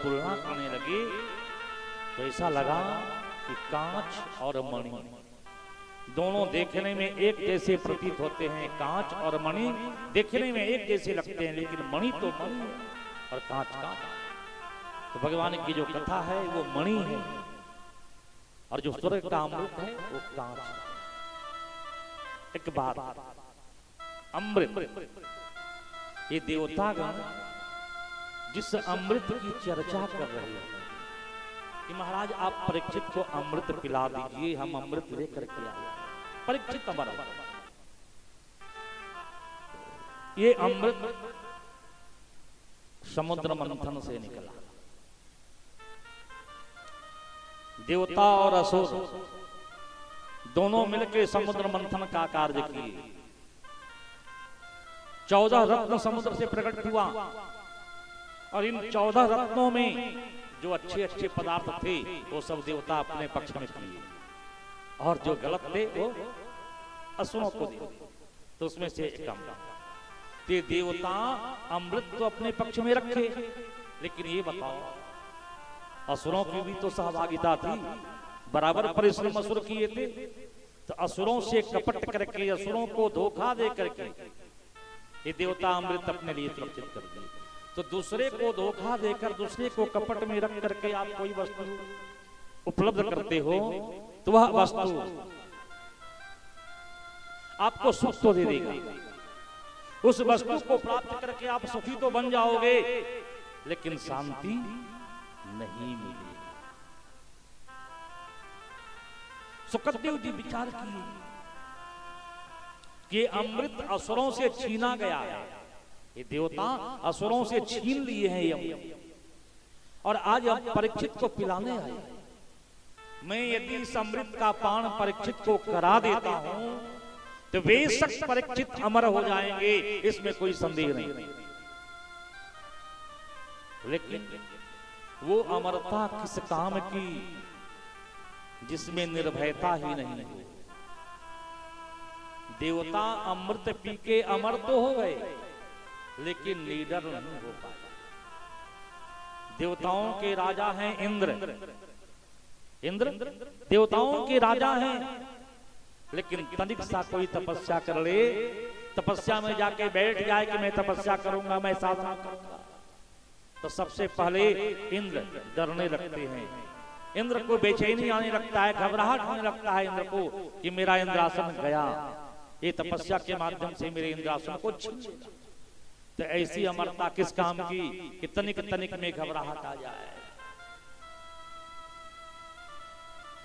तुलना करने लगे तो ऐसा लगा कि कांच और मणि दोनों देखने में एक जैसे प्रतीत होते हैं। कांच और मणि देखने में एक जैसे लगते हैं, लेकिन मणि तो मणि है और कांच कांच। तो भगवान की जो कथा है वो मणि है और जो स्वर्ग का अमृत है वो कांच है। एक बात, अमृत, ये देवतागण जिस अमृत की चर्चा कर रहे हैं कि महाराज आप परीक्षित को अमृत पिला दीजिए, हम अमृत लेकर के आए। परीक्षित अमर, ये अमृत समुद्र मंथन से निकला। देवता और असुर दोनों मिलकर समुद्र मंथन का कार्य किए। 14 रत्न समुद्र से प्रकट हुआ और इन 14 रत्नों में जो अच्छे अच्छे पदार्थ थे वो सब देवता अपने पक्ष में किए और जो गलत थे वो असुरों को दिए। तो उसमें से कम ते देवता अमृत तो अपने पक्ष में रखे, लेकिन ये बताओ असुरों की भी तो सहभागिता थी, बराबर परिश्रम असुर किए थे। तो असुरों से कपट करके, असुरों को धोखा दे करके ये देवता अमृत अपने लिए सुरक्षित कर दिए। तो दूसरे को धोखा देकर, दूसरे को कपट में रख करके आप कोई वस्तु उपलब्ध करते हो तो वह वस्तु आपको सुख तो दे देगा, उस वस्तु को प्राप्त करके आप सुखी तो बन जाओगे, लेकिन शांति नहीं मिलेगी। सुखदेव जी विचार किए कि अमृत असुरों से छीना गया है, ये देवता असुरों से छीन लिए हैं ये, और आज हम परीक्षित को पिलाने आए। मैं यदि इस अमृत का पान परीक्षित को करा देता हूं तो बेशक परीक्षित अमर हो जाएंगे, इसमें कोई संदेह नहीं। लेकिन वो अमरता किस काम की जिसमें निर्भयता ही नहीं है। देवता अमृत पी के अमर तो हो गए, लेकिन लीडर नहीं हो पाए। देवताओं के राजा हैं इंद्र, इंद्र देवताओं के राजा हैं, लेकिन तनिक सा कोई तपस्या कर ले, तपस्या में जाके बैठ जाए कि मैं तपस्या करूंगा, मैं साधना करूंगा, तो सबसे पहले इंद्र डरने लगते हैं। इंद्र को बेचैनी आने लगता है, घबराहट होने लगता है इंद्र को कि मेरा इंद्रासन गया, ये तपस्या के माध्यम से मेरे इंद्रासन को छीन लेगा। तो ऐसी अमरता किस काम की कि तनिक तनिक में घबराहट आ जाए।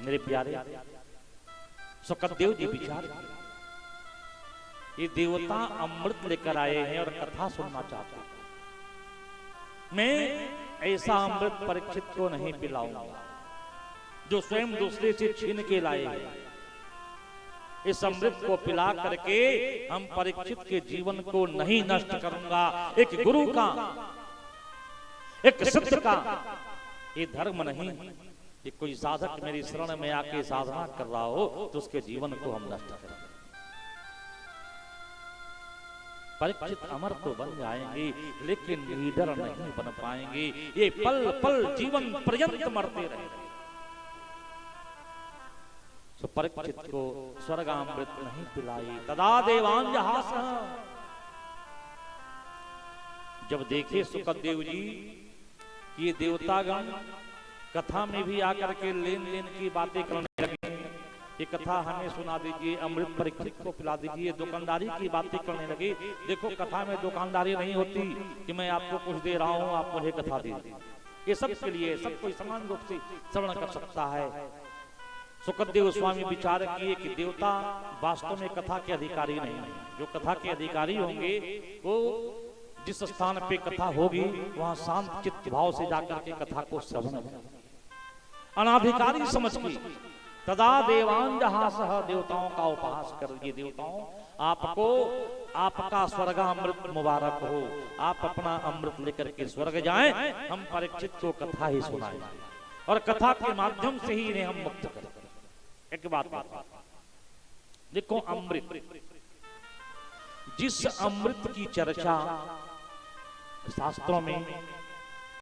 मेरे प्यारे सुखदेव जी विचार किया, ये देवता अमृत लेकर आए हैं और कथा सुनना चाहते हैं। मैं ऐसा अमृत परीक्षित को नहीं पिलाऊंगा जो स्वयं दूसरे से छीन के लाए हैं। इस अमृत को पिला करके हम परीक्षित के जीवन को नहीं नष्ट करूंगा। एक गुरु का, एक सिद्ध का ये धर्म नहीं कि कोई साधक मेरी शरण में आके साधना कर रहा हो तो उसके जीवन को हम नष्ट करें। परीक्षित अमर तो बन जाएंगे, लेकिन लीडर नहीं बन पाएंगे। ये पल पल जीवन पर्यंत मरते रहेंगे। तो परीक्षित को स्वर्गामृत नहीं पिलाई। तदा देवांजहास, जब देखे सुखदेव जी कि ये देवतागण कथा में भी आकर के लेन देन की बातें करने लगे, ये कथा हमें सुना दीजिए, अमृत परीक्षित को पिला दीजिए, दुकानदारी की बातें करने लगे। देखो कथा में दुकानदारी नहीं होती कि मैं आपको कुछ दे रहा हूं, आप मुझे कथा दे दीजिए। ये सब के लिए सब कोई समान रूप से श्रवण कर सकता है। सुखदेव स्वामी विचार किए कि देवता वास्तव में कथा के अधिकारी नहीं है। जो कथा के अधिकारी होंगे वो जिस स्थान पे कथा होगी वहां शांत चित्त भाव से जाकर के कथा को श्रवण अनाधिकारी समझ के तदा देवांजहास, देवताओं का उपहास करिए। देवताओं आपको आपका स्वर्गामृत मुबारक हो, आप अपना अमृत लेकर के स्वर्ग जाएं, हम परीक्षित को कथा ही सुनाएं और कथा के माध्यम से ही इन्हें हम मुक्त करें। एक बात देखो, अमृत, जिस अमृत की चर्चा शास्त्रों में